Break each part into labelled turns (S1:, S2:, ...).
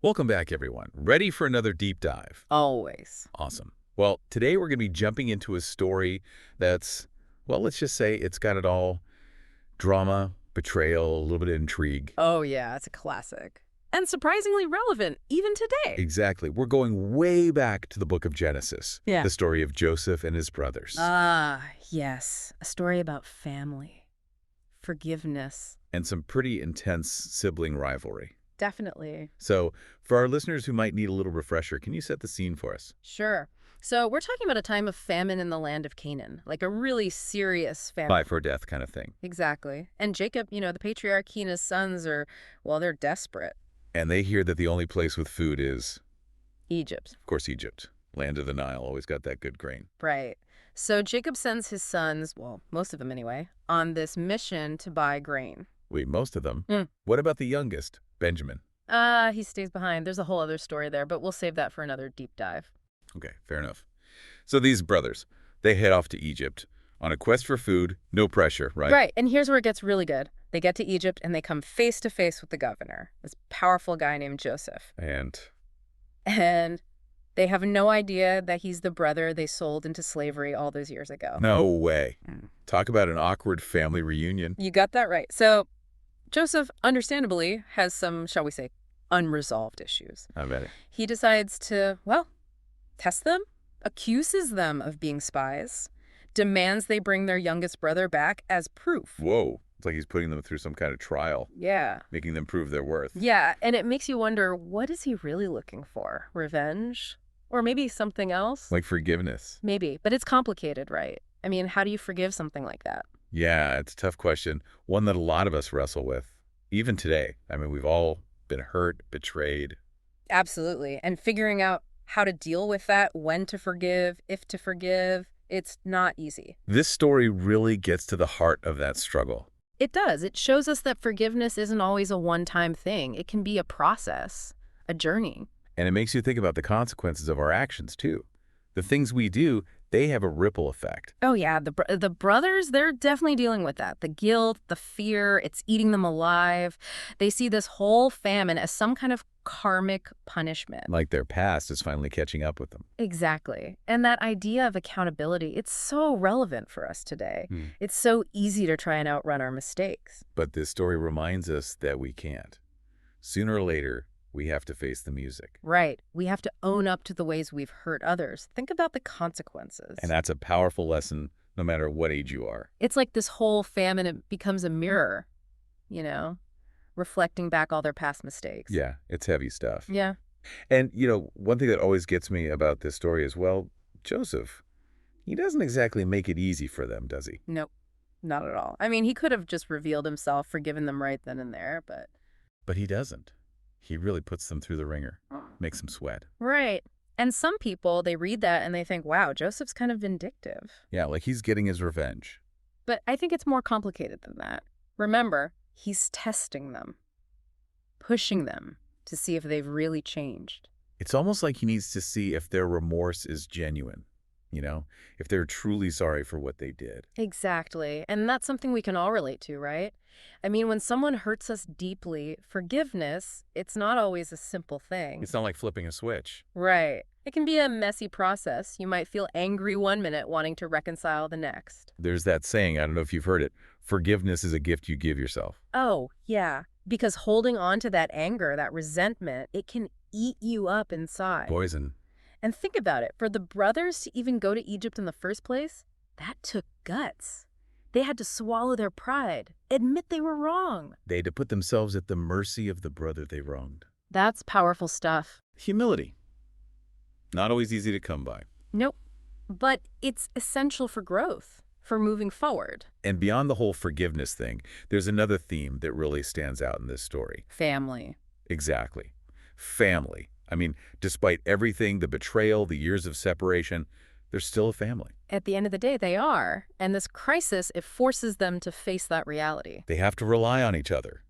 S1: Welcome back, everyone. Ready for another deep dive?
S2: Always.
S1: Awesome. Well, today we're going to be jumping into a story that's, well, let's just say it's got it all. Drama, betrayal, a little bit of intrigue.
S2: Oh, yeah, it's a classic. And surprisingly relevant, even today.
S1: Exactly. We're going way back to the book of Genesis,
S2: Yeah.
S1: the story of Joseph and his brothers,
S2: Ah, yes. A story about family, forgiveness.
S1: and some pretty intense sibling rivalry.
S2: Definitely.
S1: So, for our listeners who might need a little refresher, can you set the scene for us?
S2: Sure. So we're talking about a time of famine in the land of Canaan, like a really serious famine.
S1: Life or death kind of thing.
S2: Exactly. And Jacob, the patriarch, he and his sons are, well, they're desperate.
S1: And they hear that the only place with food is,
S2: Egypt.
S1: of course, Egypt. Land of the Nile, always got that good grain.
S2: Right. So Jacob sends his sons, well, most of them anyway, on this mission to buy grain.
S1: Wait, most of them?
S2: Mm.
S1: What about the youngest, Benjamin?
S2: He stays behind. There's a whole other story there, but we'll save that for another deep dive.
S1: Okay, fair enough. So these brothers, they head off to Egypt on a quest for food, no pressure, right?
S2: Right, and here's where it gets really good. They get to Egypt and they come face to face with the governor, this powerful guy named Joseph. And they have no idea that he's the brother they sold into slavery all those years ago.
S1: No way.
S2: Mm.
S1: Talk about an awkward family reunion.
S2: You got that right. So Joseph, understandably, has some, shall we say, unresolved issues.
S1: I bet it.
S2: He decides to, well, test them, accuses them of being spies, demands they bring their youngest brother back as proof.
S1: Whoa. It's like he's putting them through some kind of trial,
S2: Yeah.
S1: making them prove their worth.
S2: Yeah, and it makes you wonder, what is he really looking for? Revenge? Or maybe something else?
S1: Like forgiveness.
S2: Maybe, but it's complicated, right? I mean, how do you forgive something like that?
S1: Yeah, it's a tough question. One that a lot of us wrestle with, even today. I mean, we've all been hurt, betrayed.
S2: Absolutely. And figuring out how to deal with that, when to forgive, if to forgive, it's not easy.
S1: This story really gets to the heart of that struggle.
S2: It does. It shows us that forgiveness isn't always a one-time thing. It can be a process, a journey.
S1: And it makes you think about the consequences of our actions, too. The things we do, they have a ripple effect.
S2: Oh, yeah. The brothers, they're definitely dealing with that. The guilt, the fear, it's eating them alive. They see this whole famine as some kind of karmic punishment.
S1: Like their past is finally catching up with them.
S2: Exactly. And that idea of accountability, it's so relevant for us today. It's so easy to try and outrun our mistakes.
S1: But this story reminds us that we can't. Sooner or later, we have to face the music.
S2: Right. We have to own up to the ways we've hurt others. Think about the consequences.
S1: And that's a powerful lesson, no matter what age you are.
S2: It's like this whole famine, it becomes a mirror, reflecting back all their past mistakes.
S1: Yeah, it's heavy stuff.
S2: Yeah.
S1: And, one thing that always gets me about this story is, well, Joseph, he doesn't exactly make it easy for them, does he?
S2: Nope. Not at all. I mean, he could have just revealed himself, forgiven them right then and there, but...
S1: But he doesn't. He really puts them through the ringer, makes them sweat.
S2: Right. And some people, they read that and they think, wow, Joseph's kind of vindictive.
S1: Yeah, like he's getting his revenge.
S2: But I think it's more complicated than that. Remember, he's testing them, pushing them to see if they've really changed.
S1: It's almost like he needs to see if their remorse is genuine, if they're truly sorry for what they did.
S2: Exactly. And that's something we can all relate to, right? I mean, when someone hurts us deeply, forgiveness, it's not always a simple thing.
S1: It's not like flipping a switch.
S2: Right. It can be a messy process. You might feel angry one minute, wanting to reconcile the next.
S1: There's that saying, I don't know if you've heard it, forgiveness is a gift you give yourself.
S2: Oh, yeah. Because holding on to that anger, that resentment, it can eat you up inside.
S1: Poison.
S2: And think about it. For the brothers to even go to Egypt in the first place, that took guts. They had to swallow their pride, admit they were wrong.
S1: They had to put themselves at the mercy of the brother they wronged.
S2: That's powerful stuff.
S1: Humility. Not always easy to come by.
S2: Nope. But it's essential for growth, for moving forward.
S1: And beyond the whole forgiveness thing, there's another theme that really stands out in this story.
S2: Family.
S1: Exactly. Family. I mean, despite everything, the betrayal, the years of separation, they're still a family.
S2: At the end of the day, they are. And this crisis, it forces them to face that reality.
S1: They have to rely on each other,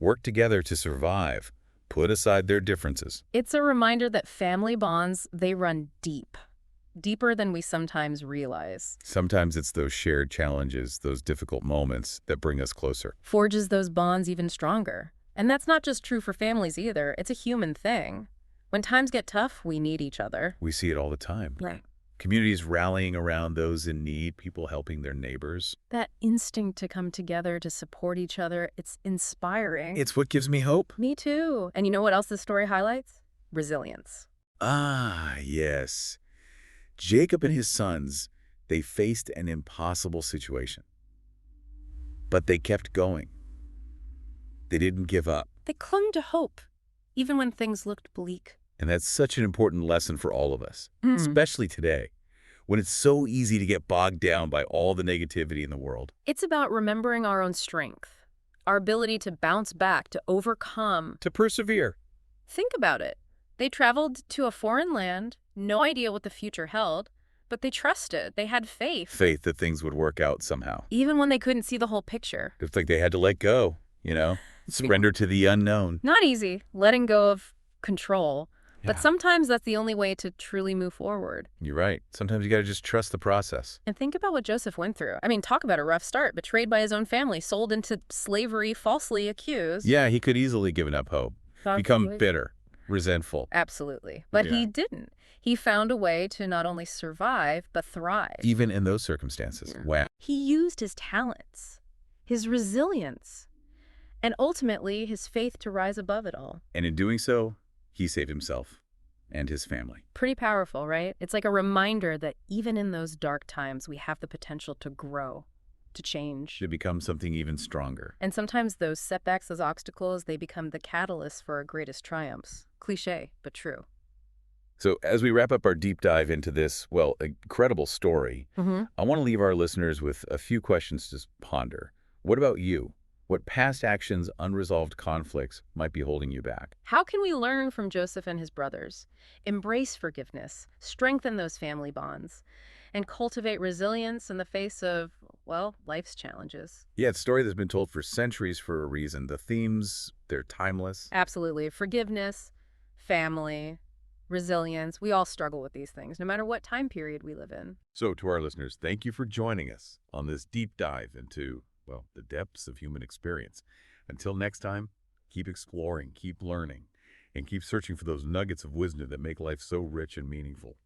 S1: work together to survive, put aside their differences.
S2: It's a reminder that family bonds, they run deep. Deeper than we sometimes realize.
S1: Sometimes it's those shared challenges, those difficult moments that bring us closer.
S2: Forges those bonds even stronger. And that's not just true for families either. It's a human thing. When times get tough, we need each other.
S1: We see it all the time.
S2: Right.
S1: Communities rallying around those in need, people helping their neighbors.
S2: That instinct to come together to support each other, it's inspiring.
S1: It's what gives me hope.
S2: Me too. And you know what else this story highlights? Resilience.
S1: Ah, yes. Jacob and his sons, they faced an impossible situation. But they kept going. They didn't give up.
S2: They clung to hope, even when things looked bleak.
S1: And that's such an important lesson for all of us, especially today, when it's so easy to get bogged down by all the negativity in the world.
S2: It's about remembering our own strength, our ability to bounce back, to overcome.
S1: To persevere.
S2: Think about it. They traveled to a foreign land, no idea what the future held, but they trusted. They had faith.
S1: Faith that things would work out somehow.
S2: Even when they couldn't see the whole picture.
S1: It's like they had to let go, surrender to the unknown.
S2: Not easy, letting go of control. But
S1: Yeah.
S2: sometimes that's the only way to truly move forward.
S1: You're right. Sometimes you got to just trust the process.
S2: And think about what Joseph went through. I mean, talk about a rough start. Betrayed by his own family, sold into slavery, falsely accused.
S1: Yeah, he could easily given up hope, become bitter, resentful.
S2: Absolutely. But he didn't. He found a way to not only survive, but thrive.
S1: Even in those circumstances. Wow.
S2: He used his talents, his resilience, and ultimately his faith to rise above it all.
S1: And in doing so, he saved himself and his family.
S2: Pretty powerful, right? It's like a reminder that even in those dark times, we have the potential to grow, to change.
S1: To become something even stronger.
S2: And sometimes those setbacks, those obstacles, they become the catalyst for our greatest triumphs. Cliché, but true.
S1: So as we wrap up our deep dive into this, incredible story, I want to leave our listeners with a few questions to ponder. What about you? What past actions, unresolved conflicts might be holding you back?
S2: How can we learn from Joseph and his brothers? Embrace forgiveness, strengthen those family bonds, and cultivate resilience in the face of, well, life's challenges.
S1: Yeah, it's a story that's been told for centuries for a reason. The themes, they're timeless.
S2: Absolutely. Forgiveness, family, resilience. We all struggle with these things, no matter what time period we live in.
S1: So to our listeners, thank you for joining us on this deep dive into the depths of human experience. Until next time, keep exploring, keep learning, and keep searching for those nuggets of wisdom that make life so rich and meaningful.